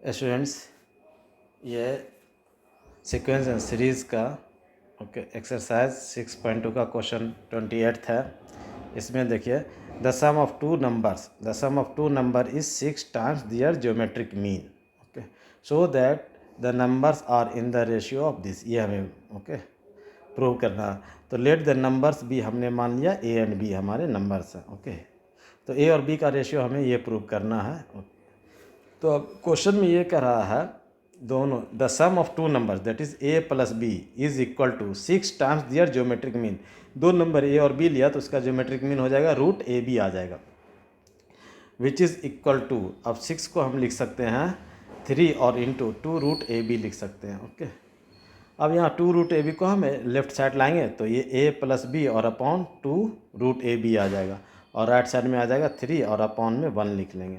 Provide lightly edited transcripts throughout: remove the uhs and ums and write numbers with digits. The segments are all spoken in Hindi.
स्टूडेंट्स, ये सीक्वेंस एंड सीरीज़ का एक्सरसाइज 6.2 का क्वेश्चन 28 है। इसमें देखिए, the sum of two number is 6 times their geometric mean, so that the numbers are in the ratio of this. ये हमें प्रूव करना है। तो लेट द नंबर्स भी हमने मान लिया ए एंड बी हमारे नंबर्स हैं। तो ए और बी का रेशियो हमें ये प्रूव करना है। तो अब क्वेश्चन में ये कह रहा है दोनों the sum of two numbers that is A plus B is equal to 6 times their geometric mean. दो नंबर ए और बी लिया तो उसका ज्योमेट्रिक मीन हो जाएगा रूट ए बी आ जाएगा, विच इज़ इक्वल टू, अब 6 को हम लिख सकते हैं 3 और इंटू 2 रूट ए बी लिख सकते हैं। अब यहाँ 2 रूट ए बी को हम लेफ्ट साइड लाएंगे तो ये ए प्लस बी और अपॉन 2 रूट ए बी आ जाएगा, और राइट साइड में आ जाएगा 3 और अपॉन में 1 लिख लेंगे।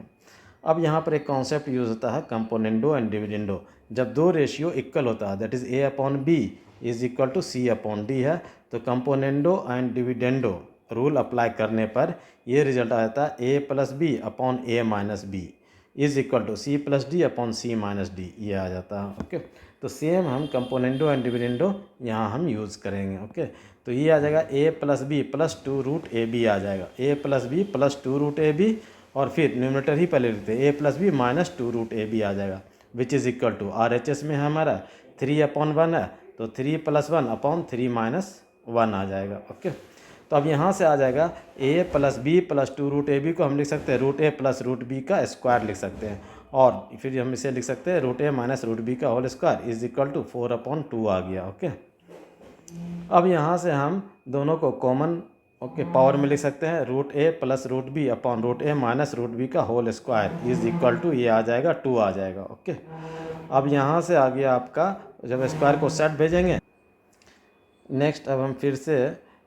अब यहाँ पर एक कॉन्सेप्ट यूज़ होता है कंपोनेंडो एंड डिविडेंडो। जब दो रेशियो इक्वल होता है that is A upon B is equal to C upon D है, तो componendo and dividendo rule apply करने पर ये रिजल्ट आ जाता है A plus B upon A minus B is equal to C plus D upon C minus D, ये आ जाता है। तो सेम हम कंपोनेंडो एंड डिविडेंडो यहाँ हम यूज़ करेंगे। तो ये आ जाएगा A plus B plus 2 root A B आ जाएगा, A plus B plus 2 root A B, और फिर न्यूमरेटर ही पहले लिखते हैं A plus B minus 2 root A B आ जाएगा, which is equal to R H S में हमारा 3 अपॉन 1 है, तो 3 प्लस 1 अपॉन 3 माइनस 1 आ जाएगा। तो अब यहाँ से आ जाएगा A plus B plus 2 root A B को हम लिख सकते हैं root A plus root B का स्क्वायर लिख सकते हैं, और फिर हम इसे लिख सकते हैं root A minus root B का whole square is equal to 4 upon 2 आ गया। अब यहाँ से हम दोनों को कॉमन पावर में लिख सकते हैं, root A plus root B upon root A minus root B का whole square is equal to, ये आ जाएगा 2 आ जाएगा। अब यहाँ से आ गया आपका, जब स्क्वायर को सेट भेजेंगे नेक्स्ट, अब हम फिर से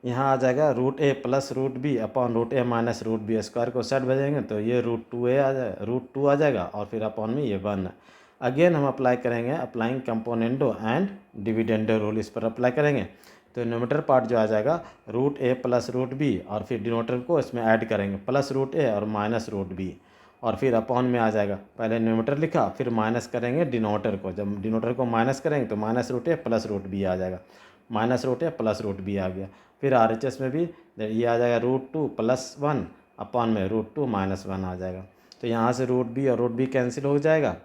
यहाँ आ जाएगा root A plus root B upon root A minus root B, square को सेट भेजेंगे तो ये रूट 2 आ जाएगा, रूट 2 आ जाएगा, और फिर अपॉन में ये 1 है। अगेन हम अप्लाई करेंगे applying componendo and dividendo rule, इस पर अप्लाई करेंगे तो न्यूमरेटर पार्ट जो आ जाएगा root A plus root B, और फिर डिनोटर को इसमें ऐड करेंगे प्लस रूट ए और माइनस रूट बी, और फिर अपॉन में आ जाएगा, पहले न्यूमरेटर लिखा फिर माइनस करेंगे डिनोटर को, जब डिनोटर को माइनस करेंगे तो minus root A plus root B आ जाएगा, minus root A plus root B आ गया। फिर आर एच एस में भी ये आ जाएगा रूट 2 प्लस 1 अपॉन में रूट 2 माइनस 1 आ जाएगा। तो यहाँ से रूट बी और रूट बी कैंसिल हो जाएगा,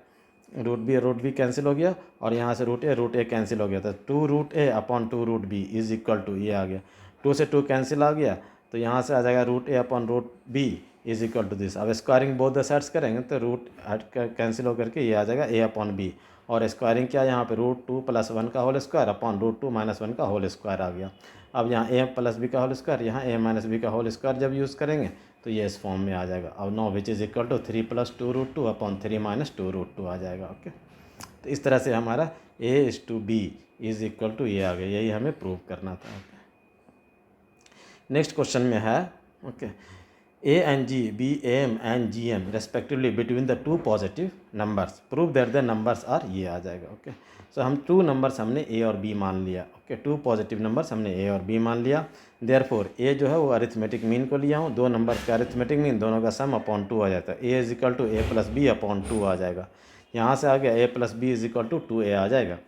रूट बी कैंसिल हो गया, और यहाँ से रूट ए कैंसिल हो गया, तो 2 root A upon 2 root B is equal to, ये आ गया 2 से 2 कैंसिल आ गया, तो यहाँ से आ जाएगा root A upon root B is equal to this. अब स्क्वायरिंग बोथ द साइड्स करेंगे तो रूट कैंसिल होकर के ये आ जाएगा ए अपॉन बी, और स्क्वायरिंग क्या यहाँ पे रूट 2 प्लस 1 का whole square upon root 2 minus 1 का होल स्क्वायर आ गया। अब यहाँ ए प्लस बी का होल स्क्वायर, यहाँ ए माइनस बी का होल स्क्वायर जब यूज़ करेंगे तो ये इस फॉर्म में आ जाएगा। अब no which is equal to 3 plus 2 root 2 upon 3 minus 2 root 2 आ जाएगा। तो इस तरह से हमारा A is to B is equal to ये आ गया, यही हमें प्रूव करना था। नेक्स्ट क्वेश्चन में है A and G, be M and G M respectively between the two positive numbers, prove that the numbers are, ये आ जाएगा। सो हम 2 नंबर्स हमने ए और बी मान लिया। 2 पॉजिटिव नंबर्स हमने ए और बी मान लिया। देयरफॉर ए जो है वो अरिथमेटिक मीन को लिया हूँ, 2 नंबर का अरिथमेटिक मीन दोनों का सम अपॉन 2 आ जाता है, A is equal to A plus B upon 2 आ जाएगा। यहाँ से आ गया A plus B is equal to 2a आ जाएगा।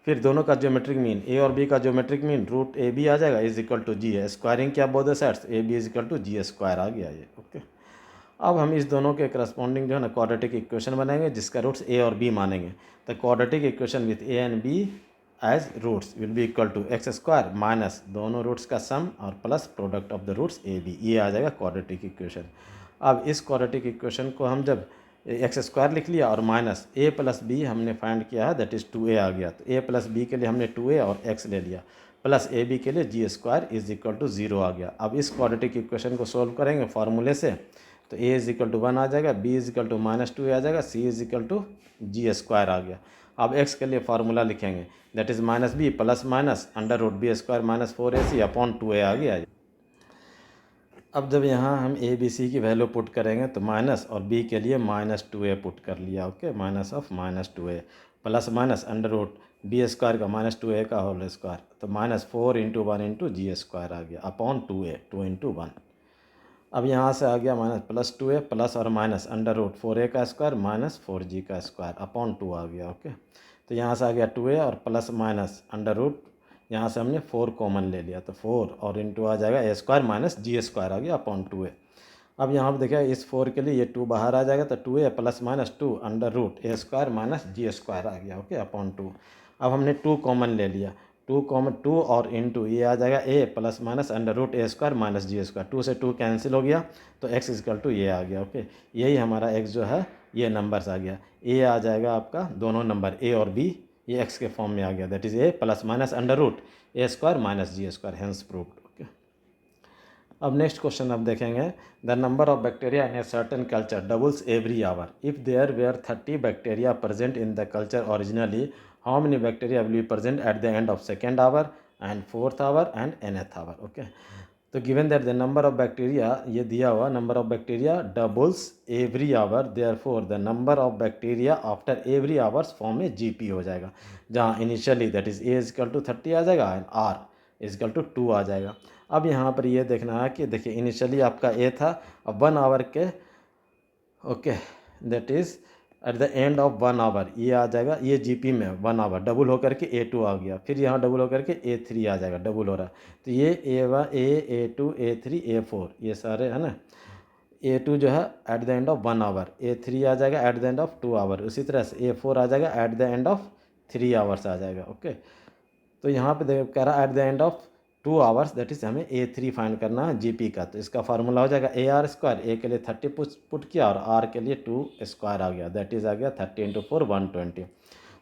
फिर दोनों का ज्योमेट्रिक मीन, ए और बी का geometric mean root A B आ जाएगा इज इक्वल टू जी है, स्क्वायरिंग क्या both the sides, A B is equal to G square आ गया ये। अब हम इस दोनों के करस्पॉन्डिंग जो है ना क्वाड्रेटिक इक्वेशन बनाएंगे जिसका रूट्स ए और बी मानेंगे। तो quadratic equation with A and B as roots will be equal to X square minus दोनों रूट्स का सम और plus product of the roots A B, ये आ जाएगा क्वाड्रेटिक इक्वेशन। अब इस क्वाड्रेटिक इक्वेशन को हम जब एक्स स्क्वायर लिख लिया और माइनस ए प्लस बी हमने फाइंड किया है दैट इज़ 2a आ गया, तो ए प्लस बी के लिए हमने 2a और x ले लिया, प्लस ए बी के लिए जी स्क्वायर इज इक्वल टू 0 आ गया। अब इस क्वाड्रेटिक इक्वेशन को सोल्व करेंगे फार्मूले से, तो ए इज इक्वल टू 1 आ जाएगा, B is equal to minus 2a आ जाएगा, C is equal to G square आ गया। अब x के लिए फार्मूला लिखेंगे that is minus B plus minus under root B square minus 4ac upon 2a आ गया। अब जब यहाँ हम ए बी सी की वैल्यू पुट करेंगे तो माइनस और बी के लिए माइनस 2a पुट कर लिया। Minus of minus 2a plus minus under root B square का माइनस 2a का होल स्क्वायर, तो minus 4 into 1 into G square आ गया अपॉन 2a 2 इंटू 1। अब यहाँ से आ गया माइनस प्लस 2a प्लस और माइनस अंडर रूट 4a का स्क्वायर माइनस 4g का स्क्वायर अपॉन 2 आ गया। ओके, तो यहाँ से आ गया 2a और प्लस माइनस अंडर रूट, यहाँ से हमने 4 कॉमन ले लिया तो 4 और इंटू आ जाएगा a square minus G square आ गया अपॉन 2a। अब यहाँ पर देखिए इस 4 के लिए ये 2 बाहर आ जाएगा तो 2a plus minus 2 under root a square minus G square आ गया। Okay, upon 2। अब हमने 2 कॉमन ले लिया, 2 कॉमन 2 और इंटू ये आ जाएगा a plus minus under root a square minus G square, 2 से 2 कैंसिल हो गया तो x इजकल टू ये आ गया। ओके, यही हमारा x जो है ये नंबर्स आ गया। a आ जाएगा आपका दोनों नंबर a और b, ये x के फॉर्म में आ गया, that is a plus minus under root a square minus G square, hence proved. Okay, अब नेक्स्ट क्वेश्चन आप देखेंगे, the number of bacteria in a certain culture doubles every hour if there were 30 bacteria present in the culture originally, how many bacteria will be present at the end of second hour and fourth our and nth hour. Okay, तो given that the number of bacteria, ये दिया हुआ number of bacteria doubles every hour, therefore the number of bacteria after every hours form में जीपी हो जाएगा, जहाँ initially that is A is equal to 30 आ जाएगा एंड आर इजकल टू 2 आ जाएगा। अब यहाँ पर ये देखना है कि देखिए इनिशियली आपका ए था, अब 1 आवर के okay that is at the end of 1 hour ये आ जाएगा, ये जीपी में 1 आवर डबल होकर के A2 आ गया, फिर यहाँ डबल होकर के A3 आ जाएगा, डबल हो रहा है तो ये A1 A2 A3 A4 ये सारे है ना। A2 जो है at the end of 1 hour, A3 आ जाएगा at the end of 2 hour, उसी तरह से A4 आ जाएगा at the end of 3 hours आ जाएगा। ओके, तो यहाँ पे देख कह रहा है at the end of 2 hours, that is हमें A3 फाइंड करना है जीपी का, तो इसका फार्मूला हो जाएगा AR स्क्वायर, ए के लिए 30 पुट किया और आर के लिए 2 स्क्वायर आ गया, दैट इज आ गया 30 इंटू 4 120।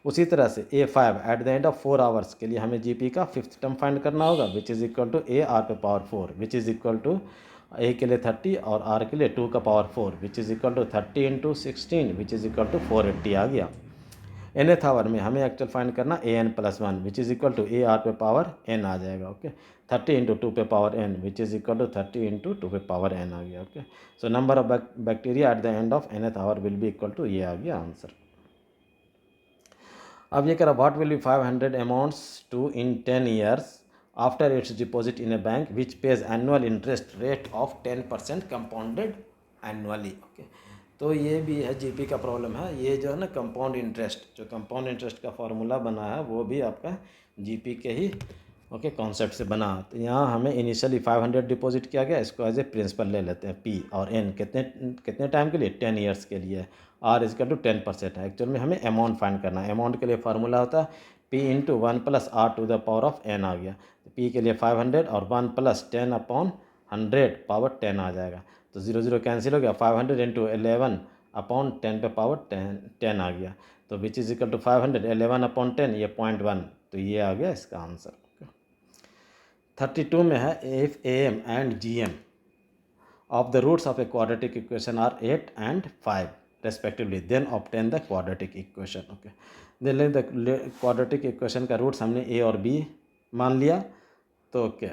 उसी तरह से A5 eight the end of 4 hours के लिए हमें जीपी का फिफ्थ टर्म फाइंड करना होगा which is equal to AR पे power 4 which is equal to A के लिए 30 और आर के लिए 2 का power 4 which is equal to 30 into 16 which is equal to 480 आ गया। nth आवर में हमें एक्चुअल फाइंड करना an plus 1 which is equal to AR पे पावर n आ जाएगा। ओके, 30 इंटू 2 पे power n which is equal to 30 into 2 पे पावर n आ गया। Okay, so number of bacteria at the end of nth hour will be equal to ये आ गया आंसर। अब ये कह रहा what will be 500 amounts to in 10 years after its deposit in a bank which pays annual interest rate of 10% compounded annually. Okay, तो ये भी है जीपी का प्रॉब्लम है, ये जो है ना कंपाउंड इंटरेस्ट, जो कंपाउंड इंटरेस्ट का फॉर्मूला बना है वो भी आपका जीपी के ही ओके कॉन्सेप्ट से बना। तो यहाँ हमें इनिशियली 500 डिपॉजिट किया गया, इसको एज ए प्रिंसिपल ले लेते हैं पी, और एन कितने कितने टाइम के लिए 10 ईयर्स के लिए, आर इजकल टू 10% है। एक्चुअल में हमें अमाउंट फाइंड करना है, अमाउंट के लिए फार्मूला होता है P into 1 plus R to the power of N आ गया, तो पी के लिए 500 और 1 प्लस 10 अपॉन 100 पावर 10 आ जाएगा, तो 0 0 कैंसिल हो गया, 500 इंटू 11 अपॉन 10 पे पावर 10 आ गया, तो which is equal to 500 11 upon 10 ये 0.1, तो ये आ गया इसका आंसर। 32 में है if AM and GM of the roots of a quadratic equation are 8 and 5 respectively, then obtain the quadratic equation। Okay, देख द क्वाड्रेटिक इक्वेशन का रूट्स हमने a और b मान लिया, तो ओके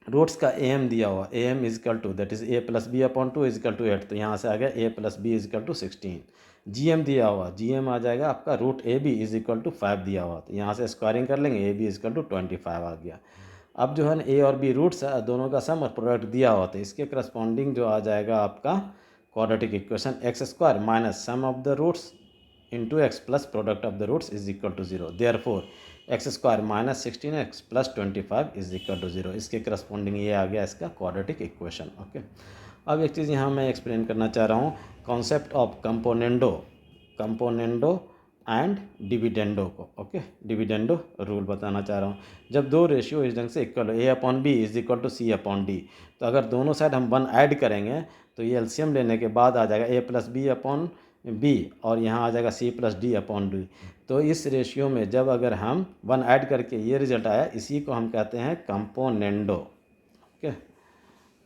रूट्स का AM दिया हुआ, AM is equal to that is a plus B upon 2 is equal to 8, तो यहाँ से आ गया a plus B is equal to 16। GM दिया हुआ, GM आ जाएगा आपका root AB is equal to 5 दिया हुआ, तो यहाँ से स्क्वायरिंग कर लेंगे, AB इजकल टू 25 आ गया। अब जो है ना ए और बी रूट्स है, दोनों का सम और प्रोडक्ट दिया हुआ, तो इसके करस्पॉन्डिंग जो आ जाएगा आपका quadratic equation x square minus sum of the roots into x plus product of the roots is equal to 0, therefore x square minus 16x plus 25 is equal to 0, इसके करस्पॉन्डिंग ये आ गया इसका क्वाड्रेटिक इक्वेशन। ओके, अब एक चीज़ यहाँ मैं एक्सप्लेन करना चाह रहा हूँ, concept of componendo and dividendo को। ओके, डिविडेंडो रूल बताना चाह रहा हूँ, जब दो रेशियो इस ढंग से इक्वल हो, A upon B is equal to C upon D, तो अगर दोनों साइड हम 1 ऐड करेंगे तो ये एलसीएम लेने के बाद आ जाएगा A plus B upon B और यहाँ आ जाएगा C plus D upon D. तो इस रेशियो में जब अगर हम 1 ऐड करके ये रिजल्ट आया, इसी को हम कहते हैं कंपोनेंडो। ओके,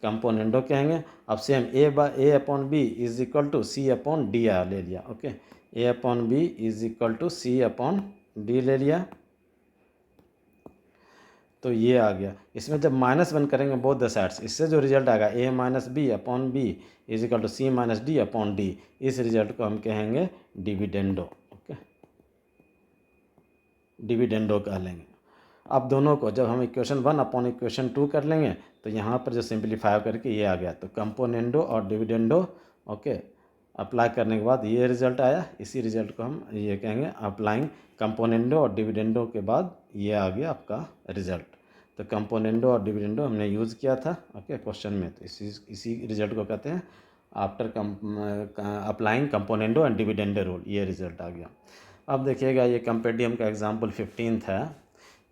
कंपोनेंडो कहेंगे। अब same A upon B is equal to C upon D ले लिया। Okay, A upon B is equal to C upon D ले लिया, तो ये आ गया। इसमें जब -1 करेंगे बोथ द साइड्स, इससे जो रिजल्ट आएगा A minus B upon B is equal to C minus D upon D, इस रिजल्ट को हम कहेंगे डिविडेंडो। ओके, डिविडेंडो कह लेंगे। अब दोनों को जब हम इक्वेशन 1 अपॉन इक्वेशन 2 कर लेंगे तो यहाँ पर जो सिंप्लीफाई करके ये आ गया, तो कंपोनेंडो और डिविडेंडो ओके अप्लाई करने के बाद ये रिजल्ट आया। इसी रिजल्ट को हम ये कहेंगे अप्लाइंग कंपोनेंडो और डिविडेंडो के बाद ये आ गया आपका रिजल्ट। तो कंपोनेंडो और डिविडेंडो हमने यूज़ किया था ओके क्वेश्चन में, तो इसी रिजल्ट को कहते हैं after applying componendo and dividendo rule, ये रिजल्ट आ गया। अब देखिएगा ये कंपेडियम का एग्जाम्पल 15th है।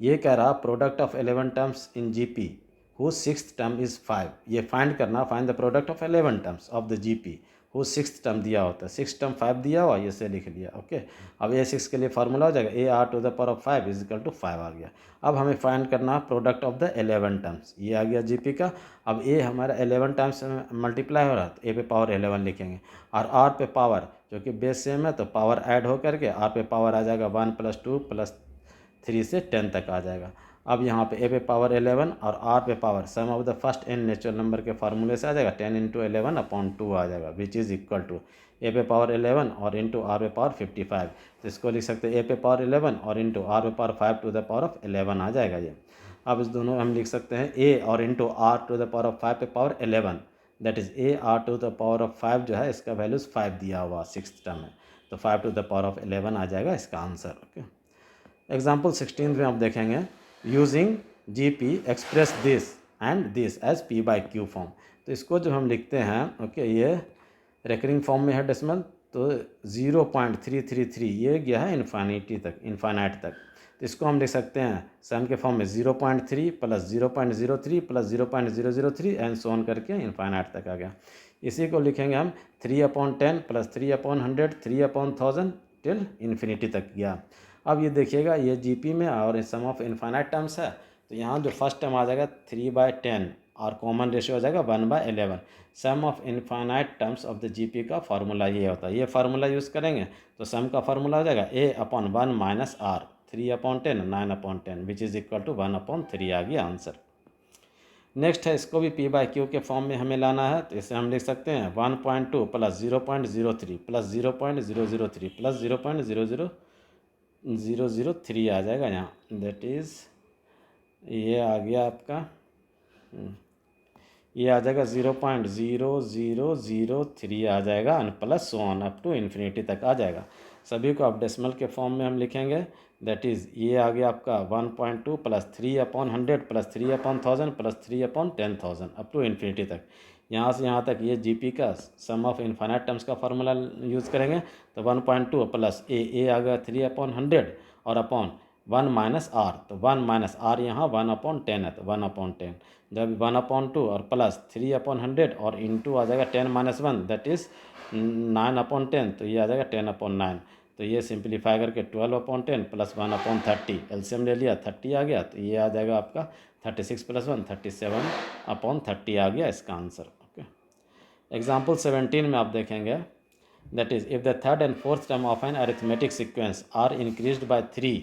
ये कह रहा product of 11 terms in GP whose sixth term is 5। ये फाइंड करना, find the product of 11 terms of the GP whose sixth term दिया होता है, सिक्स टर्म 5 दिया हुआ, ये से लिख लिया ओके। अब A6 के लिए फार्मूला हो जाएगा AR⁻5 इज इक्वल टू 5 आ गया। अब हमें फाइंड करना प्रोडक्ट ऑफ द 11 टर्म्स, ये आ गया जीपी का। अब ए हमारा 11 टाइम्स मल्टीप्लाई हो रहा है तो ए पे पावर 11 लिखेंगे, और आर पे पावर जो कि बेस सेम है तो पावर ऐड हो करके आर पे पावर आ जाएगा 1 + 2 + 3 से 10 तक आ जाएगा। अब यहाँ पे ए पे पावर 11 और आर पे power sum of the first n natural number के फार्मूले से आ जाएगा 10 × 11/2 आ जाएगा, विच इज़ इक्वल टू ए पे पावर 11 और इंटू आर पे पावर 55। तो इसको लिख सकते हैं ए पे पावर 11 और इंटू आर पे पावर 5 × 11 आ जाएगा ये। अब इस दोनों हम लिख सकते हैं ए और इंटू R⁻5 पे पावर 11, दैट इज़ AR⁻5 जो है इसका वैल्यूज़ 5 दिया हुआ सिक्स टर्म है, तो 5⁻11 आ जाएगा इसका आंसर ओके। एग्जाम्पल 16 में आप देखेंगे using GP express this and this as P/Q form. तो इसको जब हम लिखते हैं ओके, ये रेकरिंग फॉर्म में है डेसिमल, तो 0.333 ये गया है इन्फाइनिटी तक, इन्फाइनाइट तक। तो इसको हम लिख सकते हैं सम के फॉर्म में 0.3 + 0.03 + 0.003 एंड सो ऑन करके इन्फाइनाइट तक आ गया। इसी को लिखेंगे हम 3/10 + 3/100 3/1000 टिल इन्फिनिटी तक गया। अब ये देखिएगा ये जीपी में और सम ऑफ इन्फाइनाइट टर्म्स है, तो यहाँ जो फर्स्ट टर्म आ जाएगा 3/10 और कॉमन रेशियो हो जाएगा 1/11। Sum of infinite terms of the GP का फार्मूला ये होता है, ये फार्मूला यूज़ करेंगे तो सम का फार्मूला हो जाएगा A/1 - R 3/10 9/10 which is equal to 1/3 आ गया आंसर। नेक्स्ट है, इसको भी P/Q के फॉर्म में हमें लाना है, तो इसे हम लिख सकते हैं 1.2 + 0.03 + 0.003 + 0.00003 आ जाएगा यहाँ, दैट इज़ ये आ गया आपका ये आ जाएगा 0.0003 आ जाएगा and plus so on up to infinity तक आ जाएगा। सभी को आप डेसिमल के फॉर्म में हम लिखेंगे, दैट इज़ ये आ गया आपका 1.2 + 3/100 + 3/1000 + 3/10,000 अप टू इन्फिनिटी तक। यहाँ से यहाँ तक ये जीपी का सम ऑफ इन्फाइनाइट टर्म्स का फार्मूला यूज़ करेंगे, तो 1.2 + ए आ गया 3/100 और अपॉन 1 - R, तो 1 - R यहाँ 1/10 है, तो 1/10 जब 1/2 और प्लस 3/100 और इंटू आ जाएगा 10 - 1 दैट इज़ 9/10, तो ये आ जाएगा 10/9। तो ये सिंप्लीफाई करके 12/10 + 1/30 एलसीएम ले लिया 30 आ गया, तो ये आ जाएगा आपका 36 + 1 37/30 आ गया इसका आंसर ओके। एग्जाम्पल 17 में आप देखेंगे, that is if the third and fourth term of an arithmetic sequence are increased by 3।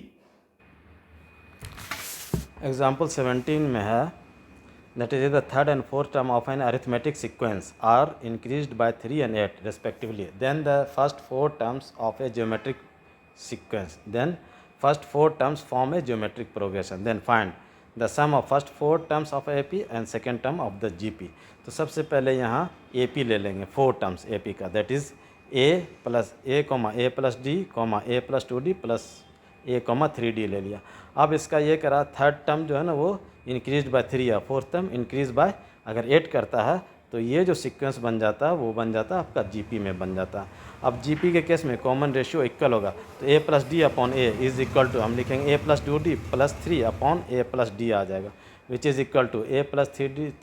Example 17 में है, that is if the third and fourth term of an arithmetic sequence are increased by 3 and 8 respectively, then the first four terms of a geometric sequence, then first four terms form a geometric progression, then find the sum of first four terms of AP and second term of the GP। तो सबसे पहले यहाँ AP ले लेंगे, फोर टर्म्स AP का, that is A + A, A + D, A + 2D + A, 3D ले लिया। अब इसका ये करा थर्ड टर्म जो है ना वो इंक्रीज बाय 3 है, फोर्थ टर्म इंक्रीज बाय अगर 8 करता है, तो ये जो सीक्वेंस बन जाता है वो बन जाता है आपका जीपी में बन जाता है। अब जीपी के केस में कॉमन रेशियो इक्वल होगा, तो A + D/A is equal to हम लिखेंगे A + 2D + 3/A + D आ जाएगा, which is equal to A +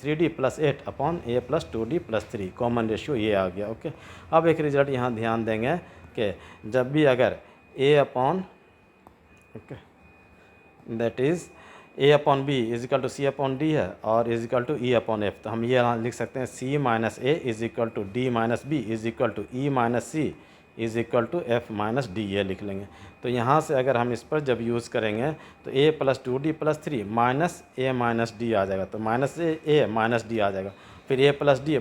3D + 8/A + 2D + 3, common ratio ये आ गया ओके। अब एक रिजल्ट यहाँ ध्यान देंगे कि जब भी अगर A/, okay, that is A/B is equal to C/D है और इज इक्वल टू E/F, तो हम ये लिख सकते हैं C - A is equal to D - B is equal to E - C is equal to F - D, ये लिख लेंगे। तो यहाँ से अगर हम इस पर जब यूज़ करेंगे तो A + 2D + 3 -A - D आ जाएगा, तो -A - D आ जाएगा, फिर A + D - A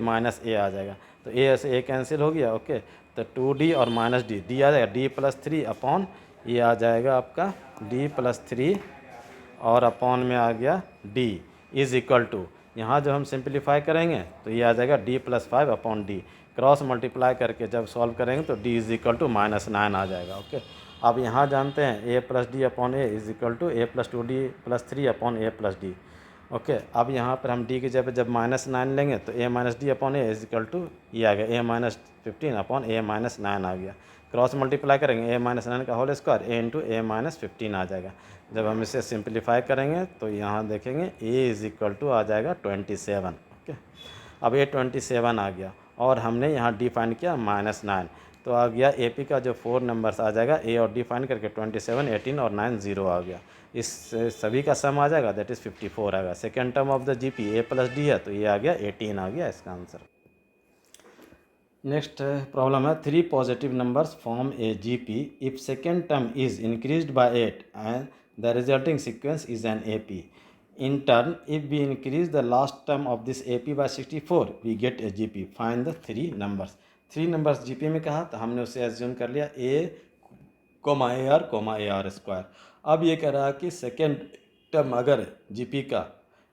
आ जाएगा, तो A से A कैंसिल हो गया ओके। तो 2D और -D आ जाएगा, D + 3 ये आ जाएगा आपका D + 3 और अपॉन में आ गया D इज़ इक्वल टू यहाँ जो हम सिंप्लीफाई करेंगे तो ये आ जाएगा d + 5 upon D, cross multiply करके जब सॉल्व करेंगे तो d = -9 आ जाएगा। ओके, अब यहाँ जानते हैं a + d upon a = a + 2d + 3 upon a + d। Okay, अब यहाँ पर हम d की जगह जब -9 लेंगे तो a - d अपॉन a ये आ गया a - 15 अपॉन a - 9 आ गया। क्रॉस मल्टीप्लाई करेंगे a - 9 का whole square a into a - 15 आ जाएगा। जब हम इसे सिंप्लीफाई करेंगे तो यहाँ देखेंगे a आ जाएगा 27। ओके, अब ये 27 आ गया और हमने यहाँ डी फाइंड किया -9, तो आ गया AP का जो 4 नंबर्स आ जाएगा a और d फाइंड करके 27, 18 और 9 0 आ गया। इस सभी का सम आ जाएगा, दैट इज़ 54 आएगा। Second term of the GP a + d है तो ये आ गया 18 आ गया इसका आंसर। नेक्स्ट प्रॉब्लम है 3 positive numbers form A GP if second term is increased by 8 and the resulting sequence is an AP। In turn, if we increase the last term of this AP by 64, we get a GP. Find the 3 numbers. 3 numbers GP में कहा तो हमने उसे एज्यूम कर लिया A, AR, AR स्क्वायर। अब ये कह रहा है कि सेकेंड टर्म अगर GP का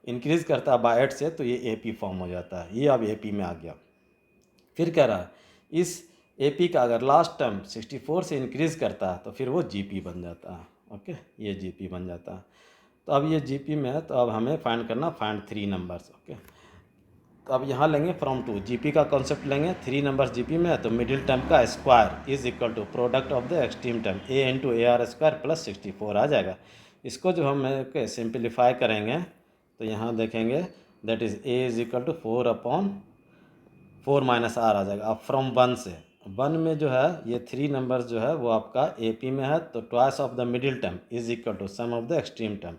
इंक्रीज़ करता है बाय 8 से तो ये AP फॉर्म हो जाता है, ये अब AP में आ गया। फिर कह रहा है इस AP का अगर लास्ट टर्म 64 से इंक्रीज़ करता है तो फिर वो GP बन जाता है। ओके, ये GP बन जाता है। तो अब ये GP में है तो अब हमें फाइंड करना, फाइंड 3 नंबर्स। ओके, तो अब यहाँ लेंगे फ्रॉम टू, GP का कॉन्सेप्ट लेंगे। 3 नंबर्स GP में है तो मिडिल टर्म का square is equal to product of the extreme term A into AR square plus 64 आ जाएगा। इसको जो हम सिंप्लीफाई करेंगे तो यहाँ देखेंगे that is A is equal to 4 upon 4 minus R आ जाएगा। अब फ्रॉम 1 से 1 में जो है ये 3 नंबर्स जो है वो आपका AP में है तो twice of the middle term is equal to sum of the extreme term,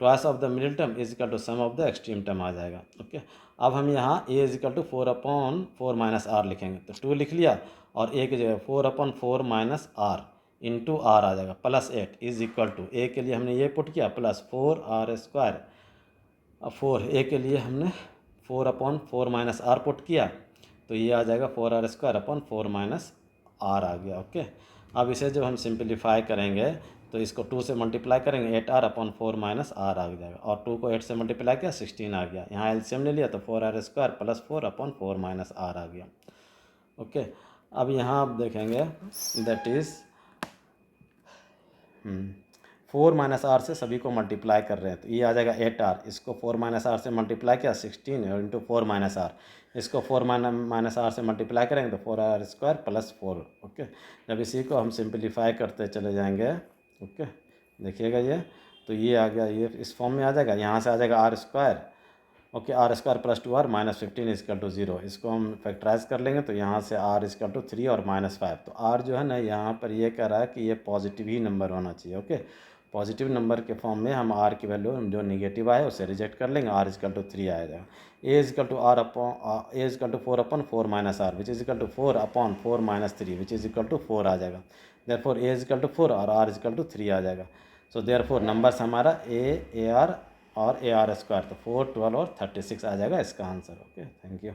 twice of the middle term is equal to sum of the extreme term आ जाएगा। ओके, अब हम यहाँ A is equal to 4 upon 4 minus R लिखेंगे तो 2 लिख लिया और A की जगह 4 upon 4 minus R into R आ जाएगा plus 8 is equal to A के लिए हमने ये पुट किया प्लस 4R स्क्वायर। अब 4 A के लिए हमने 4 अपॉन 4 माइनस आर पुट किया तो ये आ जाएगा 4R square upon 4 minus R आ गया। ओके, अब इसे जब हम सिंप्लीफाई करेंगे तो इसको 2 से मल्टीप्लाई करेंगे 8R अपॉन 4 माइनस आर आ जाएगा और 2 को 8 से मल्टीप्लाई किया 16 आ गया। यहाँ एलसीएम ले लिया तो 4R square plus 4 upon 4 minus R आ गया। ओके, अब यहाँ आप देखेंगे दैट इज़ 4 माइनस आर से सभी को मल्टीप्लाई कर रहे हैं तो ये आ जाएगा 8R, इसको 4 माइनस आर से मल्टीप्लाई किया 16 और इंटू 4 माइनस आर, इसको 4 माइनस आर से मल्टीप्लाई करेंगे तो 4R स्क्वायर प्लस 4। ओके, जब इसी को हम सिंप्लीफाई करते चले जाएंगे, ओके देखिएगा ये तो ये आ गया, ये इस फॉर्म में आ जाएगा। यहाँ से आ जाएगा R square, okay R square plus 2R minus 15 is equal to 0। इसको हम फैक्टराइज कर लेंगे तो यहाँ से R इजकल टू 3 और माइनस 5। तो R जो है ना यहाँ पर ये कह रहा है कि ये पॉजिटिव ही नंबर होना चाहिए। ओके, पॉजिटिव नंबर के फॉर्म में हम R की वैल्यू जो निगेटिव आए उसे रिजेक्ट कर लेंगे, R इजकल टू 3 आ जाएगा। A is equal to R upon A is equal to 4 upon 4 minus R which is equal to 4 upon 4 minus 3 which is equal to 4 आ जाएगा। देयरफॉर A इजकल टू 4 और R इजकल टू 3 आ जाएगा। सो देयरफॉर नंबर्स हमारा A, AR और AR स्क्वायर तो 4, 12 और 36 आ जाएगा इसका आंसर। Okay, thank you.